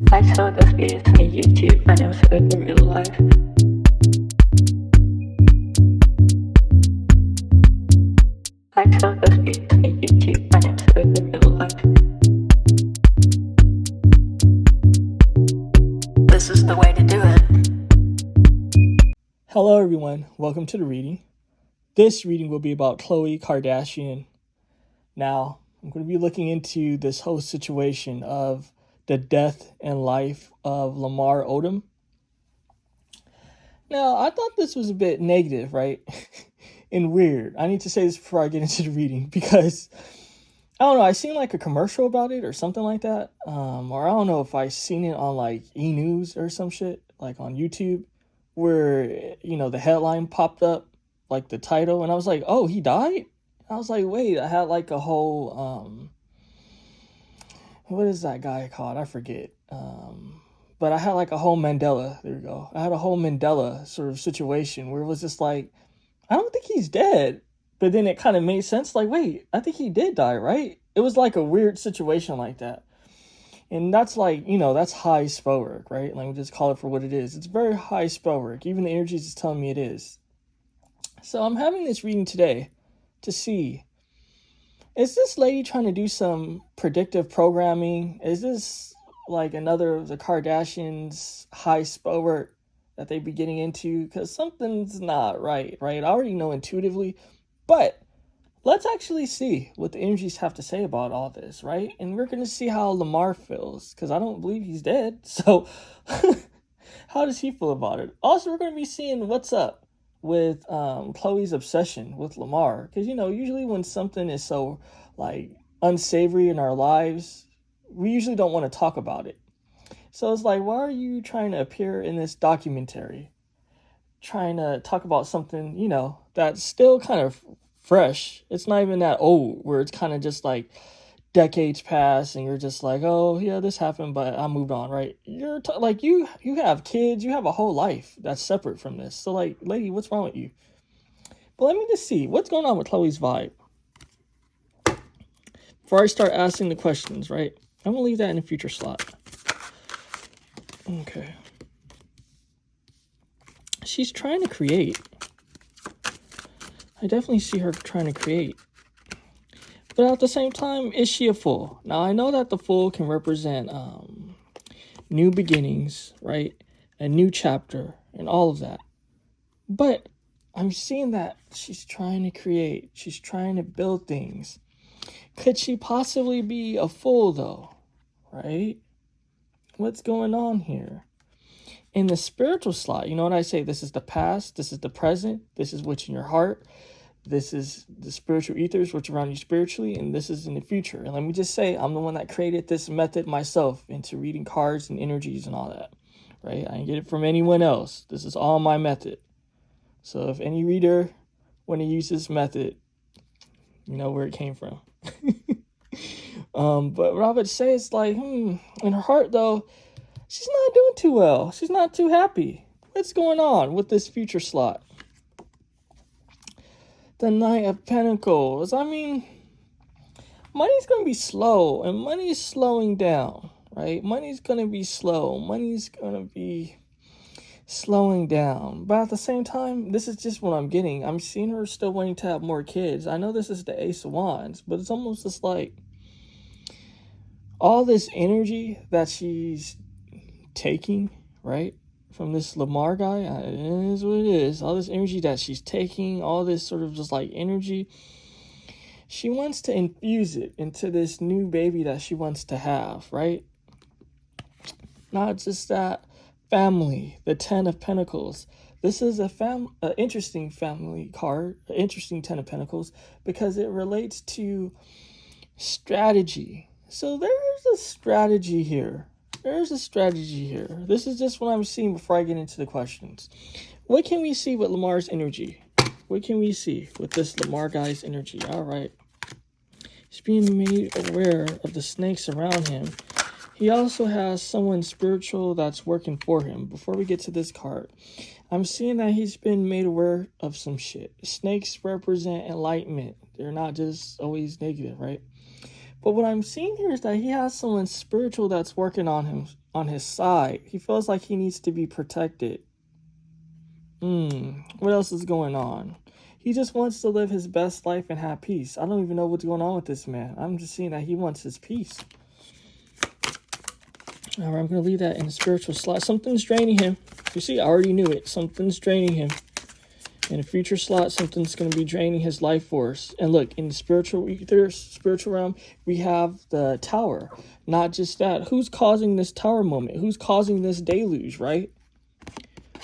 I saw those videos on YouTube. I never saw it in real life. I saw those videos on YouTube. I never saw it in real life. This is the way to do it. Hello everyone, welcome to the reading. This reading will be about Khloe Kardashian. Now, I'm going to be looking into this whole situation of the death and life of Lamar Odom. Now, I thought this was a bit negative, right? And weird. I need to say this before I get into the reading because, I don't know, I seen like a commercial about it or something like that. Or I don't know if I seen it on like E-News or some shit, like on YouTube, where, you know, the headline popped up, like the title, and I was like, oh, he died? I was like, wait, I had like a whole, what is that guy called? I forget. But I had like a whole Mandela, there we go. I had a whole Mandela sort of situation where it was just like, I don't think he's dead. But then it kind of made sense, like, wait, I think he did die, right? It was like a weird situation like that. And that's like, you know, that's high spell work, right? Like, we just call it for what it is. It's very high spell work. Even the energies is telling me it is. So I'm having this reading today to see, is this lady trying to do some predictive programming? Is this like another of the Kardashians' high spell work that they be getting into? Because something's not right? I already know intuitively, but let's actually see what the energies have to say about all this, right? And we're going to see how Lamar feels, because I don't believe he's dead. So how does he feel about it? Also, we're going to be seeing what's up with Khloe's obsession with Lamar, because, you know, usually when something is so like unsavory in our lives, we usually don't want to talk about it. So it's like, why are you trying to appear in this documentary, trying to talk about something, you know, that's still kind of fresh? It's not even that old, where it's kind of just like decades pass and you're just like, oh yeah, this happened, but I moved on, right? You're like, you have kids, you have a whole life that's separate from this. So like, lady, what's wrong with you? But let me just see what's going on with Khloe's vibe before I start asking the questions, right? I'm gonna leave that in a future slot. Okay. She's trying to create. I definitely see her trying to create. But at the same time, is she a fool? Now, I know that the fool can represent new beginnings, right? A new chapter and all of that. But I'm seeing that she's trying to create. She's trying to build things. Could she possibly be a fool, though? Right? What's going on here? In the spiritual slot, you know what I say? This is the past. This is the present. This is what's in your heart. This is the spiritual ethers, what's around you spiritually, and this is in the future. And let me just say, I'm the one that created this method myself into reading cards and energies and all that, right? I didn't get it from anyone else. This is all my method. So if any reader want to use this method, you know where it came from. But what I would say is like, in her heart though, she's not doing too well. She's not too happy. What's going on with this future slot? The Knight of Pentacles. I mean, money's going to be slow, and money is slowing down, right? Money's going to be slow. Money's going to be slowing down. But at the same time, this is just what I'm getting. I'm seeing her still wanting to have more kids. I know this is the Ace of Wands, but it's almost just like all this energy that she's taking, right, from this Lamar guy, it is what it is. All this energy that she's taking, all this sort of just like energy, she wants to infuse it into this new baby that she wants to have, right? Not just that, family, the 10 of Pentacles. This is a interesting family card, an interesting 10 of Pentacles, because it relates to strategy. So there's a strategy here. There's a strategy here. This is just what I'm seeing before I get into the questions. What can we see with Lamar's energy? What can we see with this Lamar guy's energy? All right. He's being made aware of the snakes around him. He also has someone spiritual that's working for him. Before we get to this card, I'm seeing that he's been made aware of some shit. Snakes represent enlightenment. They're not just always negative, right? But what I'm seeing here is that he has someone spiritual that's working on him, on his side. He feels like he needs to be protected. What else is going on? He just wants to live his best life and have peace. I don't even know what's going on with this man. I'm just seeing that he wants his peace. All right, I'm going to leave that in the spiritual slot. Something's draining him. You see, I already knew it. Something's draining him. In the future slot, something's going to be draining his life force. And look, in the spiritual realm, we have the tower. Not just that. Who's causing this tower moment? Who's causing this deluge, right?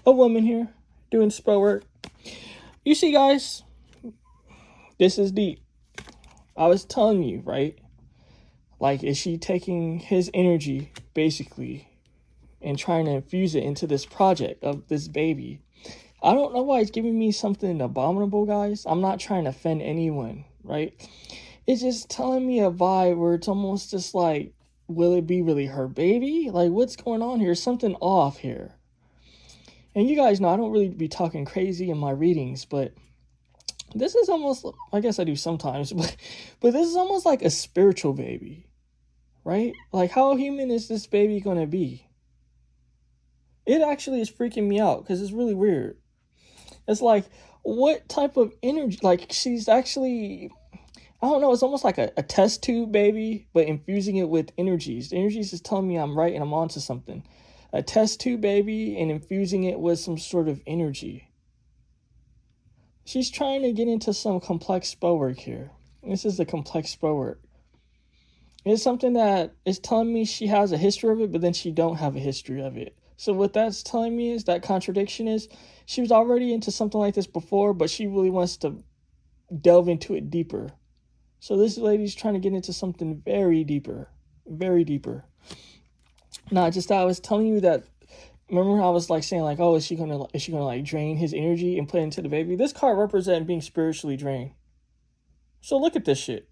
A woman here doing spell work. You see, guys, this is deep. I was telling you, right? Like, is she taking his energy, basically, and trying to infuse it into this project of this baby? I don't know why it's giving me something abominable, guys. I'm not trying to offend anyone, right? It's just telling me a vibe where it's almost just like, will it be really her baby? Like, what's going on here? Something off here. And you guys know I don't really be talking crazy in my readings, but this is almost, I guess I do sometimes, but this is almost like a spiritual baby, right? Like, how human is this baby going to be? It actually is freaking me out because it's really weird. It's like, what type of energy? Like, she's actually, I don't know, it's almost like a test tube baby, but infusing it with energies. The energies is telling me I'm right and I'm onto something. A test tube baby and infusing it with some sort of energy. She's trying to get into some complex spell work here. This is the complex spell work. It's something that is telling me she has a history of it, but then she don't have a history of it. So what that's telling me is, that contradiction is, she was already into something like this before, but she really wants to delve into it deeper. So this lady's trying to get into something very deeper. Very deeper. Not just that, I was telling you that, remember I was like saying like, oh, is she gonna like drain his energy and put it into the baby? This card represents being spiritually drained. So look at this shit.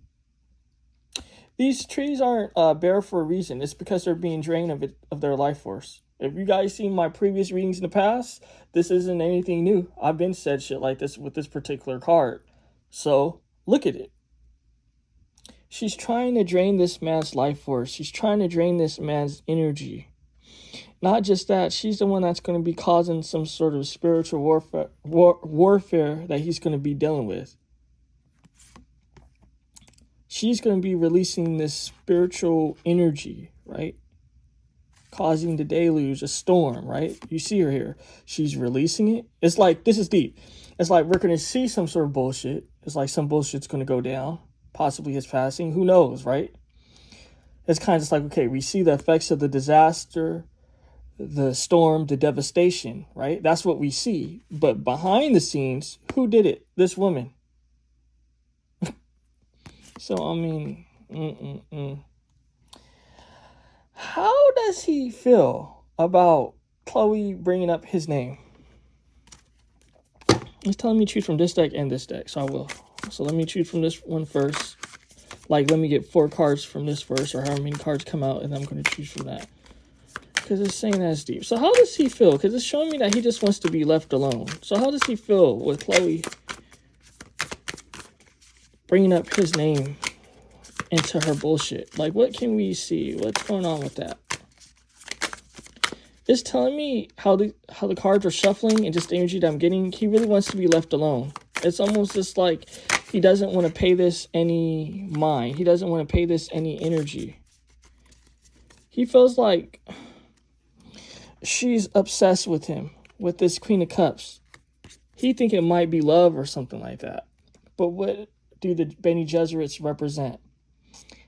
These trees aren't bare for a reason. It's because they're being drained of their life force. If you guys seen my previous readings in the past, this isn't anything new. I've been said shit like this with this particular card. So look at it. She's trying to drain this man's life force. She's trying to drain this man's energy. Not just that, she's the one that's going to be causing some sort of spiritual warfare that he's going to be dealing with. She's going to be releasing this spiritual energy, right? Causing the deluge, a storm, right? You see her here. She's releasing it. It's like, this is deep. It's like we're going to see some sort of bullshit. It's like some bullshit's going to go down. Possibly his passing. Who knows, right? It's kind of just like, okay, we see the effects of the disaster, the storm, the devastation, right? That's what we see. But behind the scenes, who did it? This woman. So, I mean, how does he feel about Khloe bringing up his name? It's telling me choose from this deck and this deck, so I will. So let me choose from this one first. Like, let me get 4 cards from this first, or however many cards come out, and then I'm going to choose from that. Because it's saying that's deep. So how does he feel? Because it's showing me that he just wants to be left alone. So how does he feel with Khloe bringing up his name into her bullshit? Like, what can we see? What's going on with that? It's telling me how the cards are shuffling and just the energy that I'm getting. He really wants to be left alone. It's almost just like he doesn't want to pay this any mind. He doesn't want to pay this any energy. He feels like she's obsessed with him, with this Queen of Cups. He think it might be love or something like that. But what do the Bene Gesserits represent?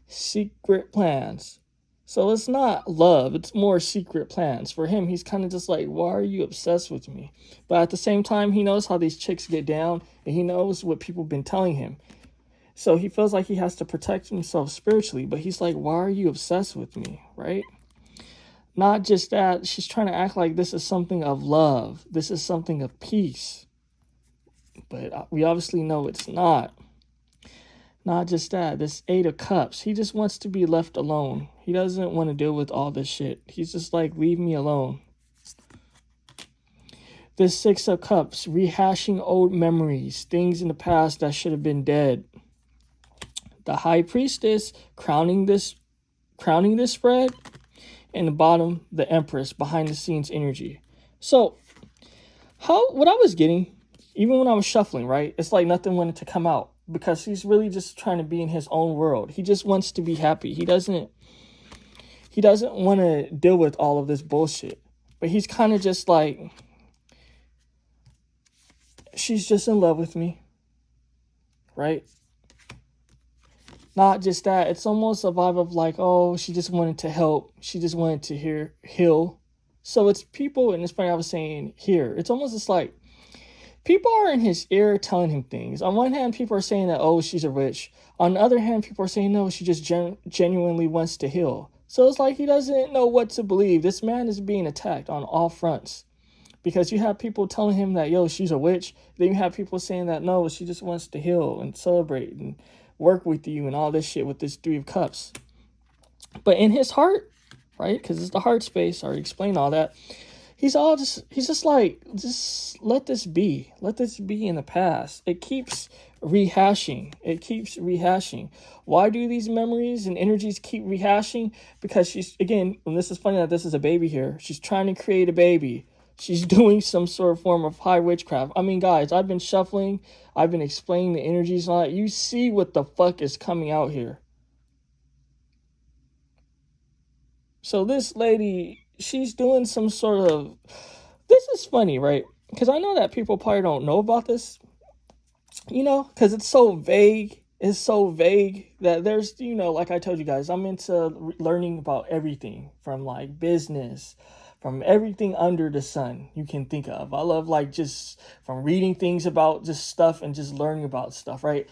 Secret plans. So it's not love, it's more secret plans. For him, he's kind of just like, why are you obsessed with me? But at the same time, he knows how these chicks get down, and he knows what people have been telling him. So he feels like he has to protect himself spiritually, but he's like, why are you obsessed with me, right? Not just that, she's trying to act like this is something of love. This is something of peace. But we obviously know it's not. Not just that, this 8 of Cups, he just wants to be left alone. He doesn't want to deal with all this shit. He's just like, leave me alone. This 6 of Cups, rehashing old memories, things in the past that should have been dead. The High Priestess, crowning this spread. and the bottom, the Empress, behind the scenes energy. So what I was getting, even when I was shuffling, right? It's like nothing wanted to come out because he's really just trying to be in his own world. He just wants to be happy. He doesn't want to deal with all of this bullshit. But he's kind of just like, she's just in love with me, right? Not just that. It's almost a vibe of like, oh, she just wanted to help. She just wanted to heal. So it's people, and it's funny I was saying here. It's almost just like people are in his ear telling him things. On one hand, people are saying that, oh, she's a witch. On the other hand, people are saying, no, she just genuinely wants to heal. So it's like he doesn't know what to believe. This man is being attacked on all fronts. Because you have people telling him that, yo, she's a witch. Then you have people saying that, no, she just wants to heal and celebrate and work with you and all this shit with this 3 of Cups. But in his heart, right, because it's the heart space, I already explained all that, he's just like, just let this be. Let this be in the past. It keeps rehashing. Why do these memories and energies keep rehashing? Because she's, again, and this is funny that this is a baby here, she's trying to create a baby. She's doing some sort of form of high witchcraft. I mean, guys, I've been shuffling. I've been explaining the energies and all that. You see what the fuck is coming out here. So this lady, she's doing some sort of... This is funny, right? Because I know that people probably don't know about this. You know, because it's so vague. It's so vague that there's, you know, like I told you guys, I'm into learning about everything from like business, from everything under the sun you can think of. I love like just from reading things about just stuff and just learning about stuff, right?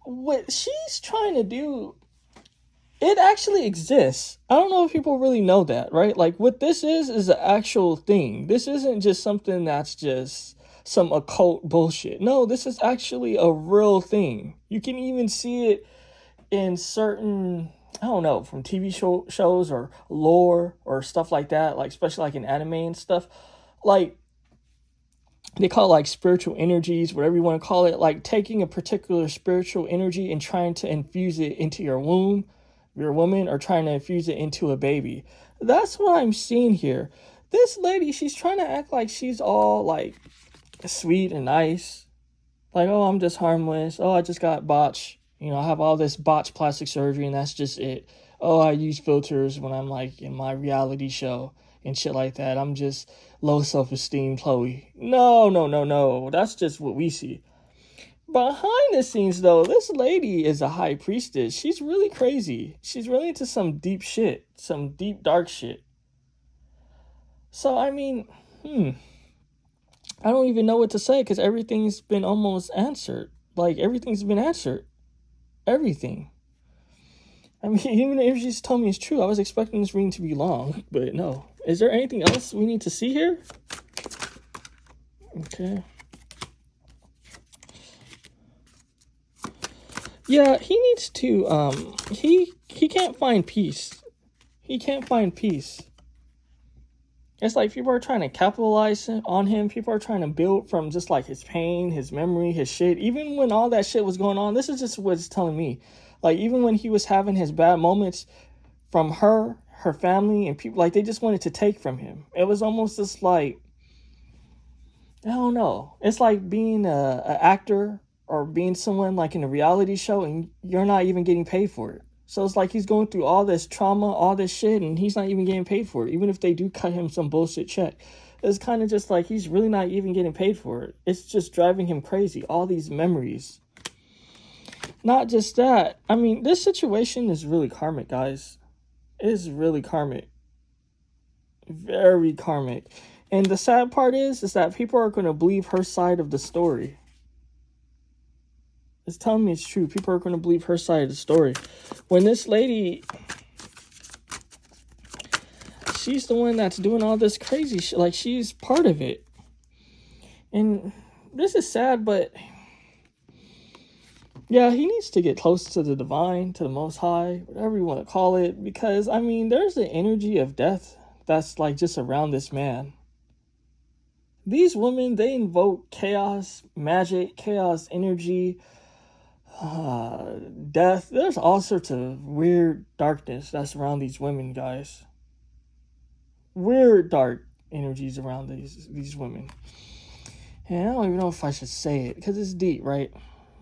What she's trying to do, it actually exists. I don't know if people really know that, right? Like what this is an actual thing. This isn't just something that's just some occult bullshit. No, this is actually a real thing. You can even see it in certain, I don't know, from TV shows or lore or stuff like that, like especially like in anime and stuff. Like they call it like spiritual energies, whatever you want to call it, like taking a particular spiritual energy and trying to infuse it into your womb, your woman, or trying to infuse it into a baby. That's what I'm seeing here. This lady, she's trying to act like she's all like sweet and nice. Like, oh, I'm just harmless. Oh, I just got botched. You know, I have all this botched plastic surgery and that's just it. Oh, I use filters when I'm like in my reality show and shit like that. I'm just low self-esteem Khloe. No. That's just what we see. Behind the scenes, though, this lady is a high priestess. She's really crazy. She's really into some deep shit. Some deep, dark shit. So, I mean, I don't even know what to say because everything's been almost answered. Like, everything's been answered. Everything. I mean, even if she's told me it's true, I was expecting this reading to be long, but no. Is there anything else we need to see here? Okay. Yeah, he needs to, he can't find peace. He can't find peace. It's like people are trying to capitalize on him. People are trying to build from just like his pain, his memory, his shit. Even when all that shit was going on, this is just what it's telling me. Like, even when he was having his bad moments from her family, and people, like, they just wanted to take from him. It was almost just like, I don't know. It's like being a actor or being someone like in a reality show and you're not even getting paid for it. So it's like he's going through all this trauma, all this shit, and he's not even getting paid for it. Even if they do cut him some bullshit check. It's kind of just like he's really not even getting paid for it. It's just driving him crazy. All these memories. Not just that. I mean, this situation is really karmic, guys. It is really karmic. Very karmic. And the sad part is that people are going to believe her side of the story. It's telling me it's true. People are going to believe her side of the story. When this lady, she's the one that's doing all this crazy shit. Like, she's part of it. And this is sad, but yeah, he needs to get close to the divine, to the Most High, whatever you want to call it. Because, I mean, there's the energy of death that's like just around this man. These women, they invoke chaos, magic, chaos energy, death. There's all sorts of weird darkness that's around these women, guys. weird dark energies around these women. And I don't even know if I should say it because it's deep, right?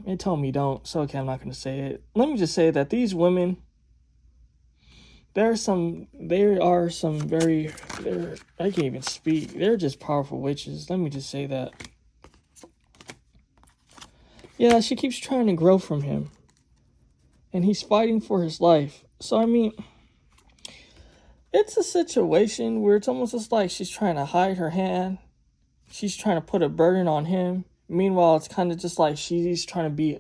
It told me don't, so okay, I'm not going to say it. Let me just say that these women, there are some very, I can't even speak. They're just powerful witches. Let me just say that. Yeah, she keeps trying to grow from him. And he's fighting for his life. So, I mean, it's a situation where it's almost just like she's trying to hide her hand. She's trying to put a burden on him. Meanwhile, it's kind of just like she's trying to be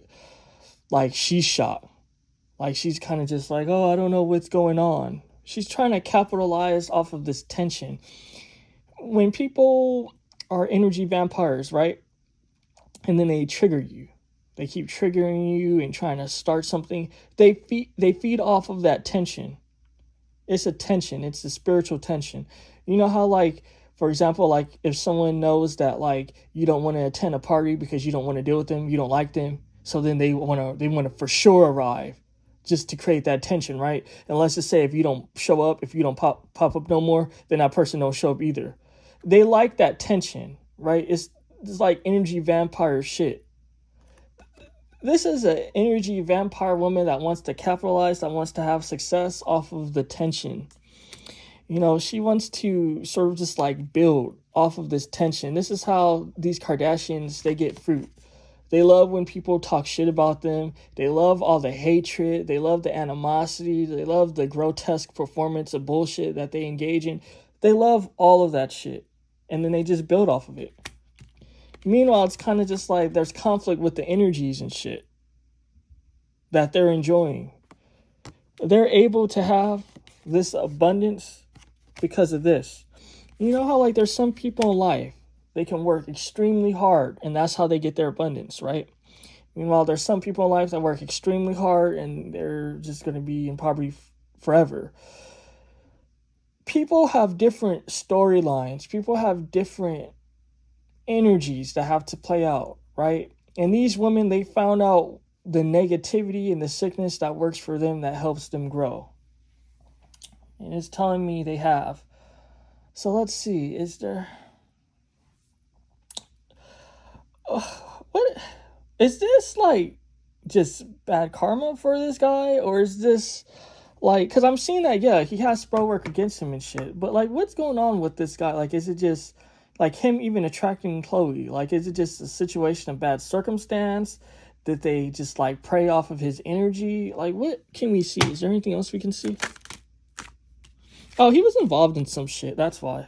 like she's shocked. Like she's kind of just like, oh, I don't know what's going on. She's trying to capitalize off of this tension. When people are energy vampires, right? And then they trigger you. They keep triggering you and trying to start something. They feed off of that tension. It's a tension. It's a spiritual tension. You know how, like, for example, like if someone knows that like you don't want to attend a party because you don't want to deal with them, you don't like them, so then they want to for sure arrive, just to create that tension, right? And let's just say if you don't show up, if you don't pop up no more, then that person don't show up either. They like that tension, right? It's like energy vampire shit. This is an energy vampire woman that wants to capitalize, that wants to have success off of the tension. You know, she wants to sort of just like build off of this tension. This is how these Kardashians, they get fruit. They love when people talk shit about them. They love all the hatred. They love the animosity. They love the grotesque performance of bullshit that they engage in. They love all of that shit. And then they just build off of it. Meanwhile, it's kind of just like there's conflict with the energies and shit that they're enjoying. They're able to have this abundance because of this. You know how like there's some people in life, they can work extremely hard and that's how they get their abundance, right? Meanwhile, there's some people in life that work extremely hard and they're just going to be in poverty forever. People have different storylines. People have different energies that have to play out, right? And these women, they found out the negativity and the sickness that works for them, that helps them grow. And it's telling me they have. So let's see, is there... what is this, like just bad karma for this guy, or is this like, because I'm seeing that, yeah, he has spell work against him and shit, but like what's going on with this guy? Like, is it just like him even attracting Khloe? Like, is it just a situation of bad circumstance that they just like prey off of his energy? Like, what can we see? Is there anything else we can see? Oh, he was involved in some shit, that's why.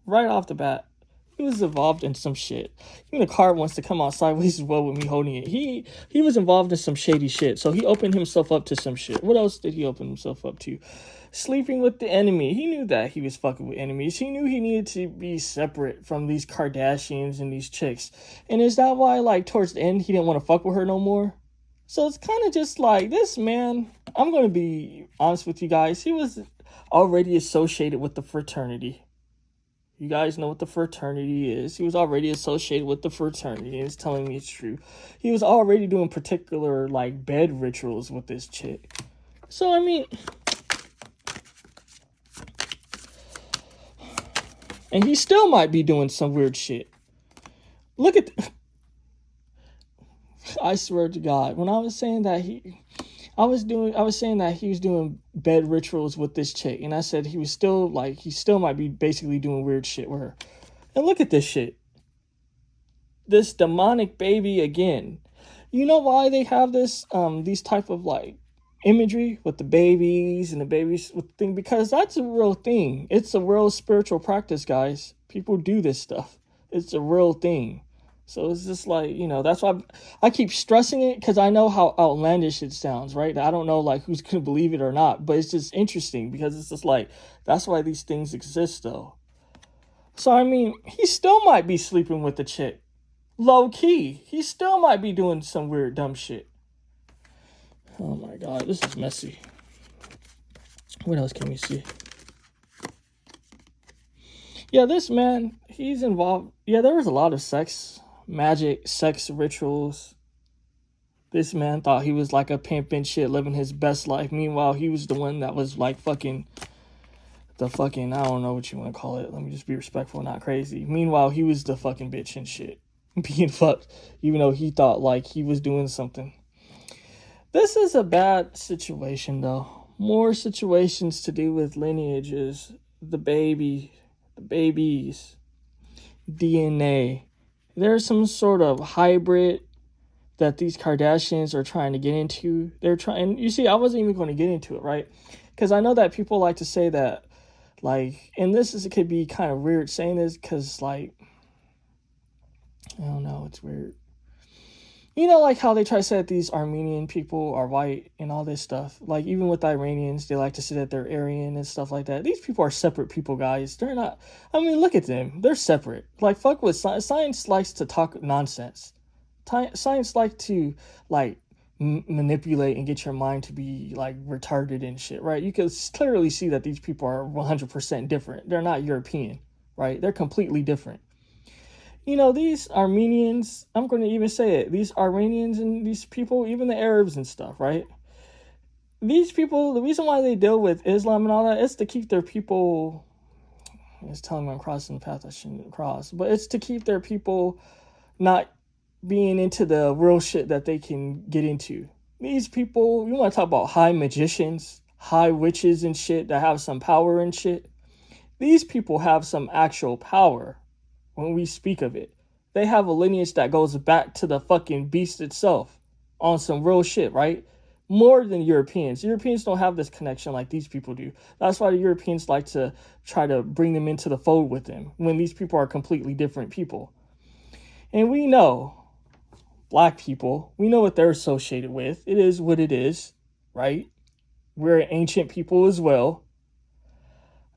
Right off the bat, he was involved in some shit. Even the card wants to come out sideways as well with me holding it. He was involved in some shady shit. So he opened himself up to some shit. What else did he open himself up to? Sleeping with the enemy. He knew that he was fucking with enemies. He knew he needed to be separate from these Kardashians and these chicks. And is that why, like, towards the end, he didn't want to fuck with her no more? So it's kind of just like, this man, I'm going to be honest with you guys. He was already associated with the fraternity. You guys know what the fraternity is. He was already associated with the fraternity. It's telling me it's true. He was already doing particular, like, bed rituals with this chick. So, I mean... and he still might be doing some weird shit. Look at... I swear to God. When I was saying that I was saying that he was doing bed rituals with this chick, and I said he still might be basically doing weird shit with her. And look at this shit. This demonic baby again. You know why they have this these type of like imagery with the babies and the babies with the thing? Because that's a real thing. It's a real spiritual practice, guys. People do this stuff. It's a real thing. So it's just like, you know, that's why I keep stressing it, because I know how outlandish it sounds, right? I don't know, like, who's going to believe it or not, but it's just interesting because it's just like, that's why these things exist, though. So, I mean, he still might be sleeping with the chick. Low key. He still might be doing some weird, dumb shit. Oh, my God. This is messy. What else can we see? Yeah, this man, he's involved. Yeah, there was a lot of magic, sex rituals. This man thought he was like a pimp and shit, living his best life. Meanwhile, he was the one that was like fucking the fucking, I don't know what you want to call it. Let me just be respectful, not crazy. Meanwhile, he was the fucking bitch and shit. Being fucked, even though he thought like he was doing something. This is a bad situation, though. More situations to do with lineages, the babies, DNA. There's some sort of hybrid that these Kardashians are trying to get into. They're trying, you see, I wasn't even going to get into it, right? Because I know that people like to say that, like, and it could be kind of weird saying this because, like, I don't know, it's weird. You know, like how they try to say that these Armenian people are white and all this stuff. Like, even with Iranians, they like to say that they're Aryan and stuff like that. These people are separate people, guys. They're not, I mean, look at them. They're separate. Like, fuck with science. Science likes to talk nonsense. Science likes to, like, manipulate and get your mind to be, like, retarded and shit, right? You can clearly see that these people are 100% different. They're not European, right? They're completely different. You know, these Armenians, I'm going to even say it, these Iranians and these people, even the Arabs and stuff, right? These people, the reason why they deal with Islam and all that is to keep their people, it's telling me I'm crossing the path I shouldn't cross, but it's to keep their people not being into the real shit that they can get into. These people, you want to talk about high magicians, high witches and shit that have some power and shit. These people have some actual power. When we speak of it, they have a lineage that goes back to the fucking beast itself on some real shit, right? More than Europeans. Europeans don't have this connection like these people do. That's why the Europeans like to try to bring them into the fold with them when these people are completely different people. And we know, black people, we know what they're associated with. It is what it is, right? We're an ancient people as well.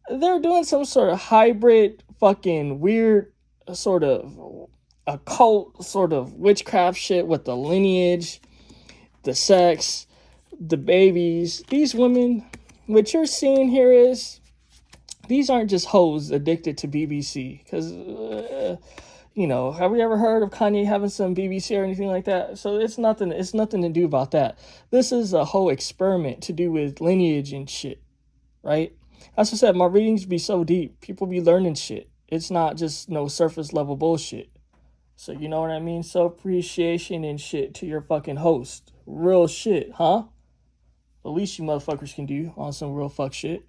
They're doing some sort of hybrid fucking weird sort of occult sort of witchcraft shit with the lineage, the sex, the babies. These women, what you're seeing here is, these aren't just hoes addicted to BBC. Because, you know, have we ever heard of Kanye having some BBC or anything like that? So it's nothing to do about that. This is a whole experiment to do with lineage and shit, right? As I said, my readings be so deep. People be learning shit. It's not just no surface level bullshit. So you know what I mean? So appreciation and shit to your fucking host. Real shit, huh? The least you motherfuckers can do on some real fuck shit.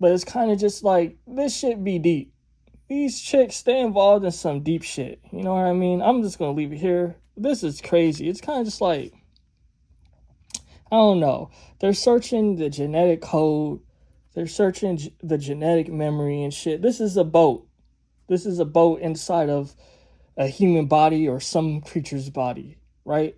But it's kind of just like, this shit be deep. These chicks stay involved in some deep shit. You know what I mean? I'm just going to leave it here. This is crazy. It's kind of just like, I don't know. They're searching the genetic code. They're searching the genetic memory and shit. This is a boat. This is a boat inside of a human body or some creature's body, right?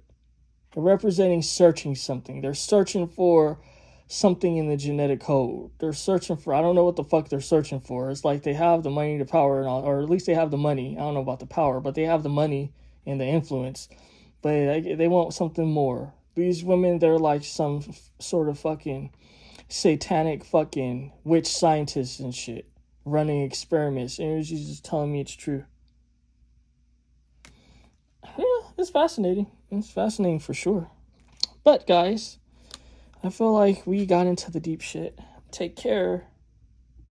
They're representing searching something. They're searching for something in the genetic code. They're searching for, I don't know what the fuck they're searching for. It's like they have the money, the power, and all, or at least they have the money. I don't know about the power, but they have the money and the influence. But they want something more. These women, they're like some sort of fucking satanic fucking witch scientists and shit running experiments, and she's just telling me it's true. Yeah, it's fascinating. It's fascinating for sure. But guys, I feel like we got into the deep shit. Take care.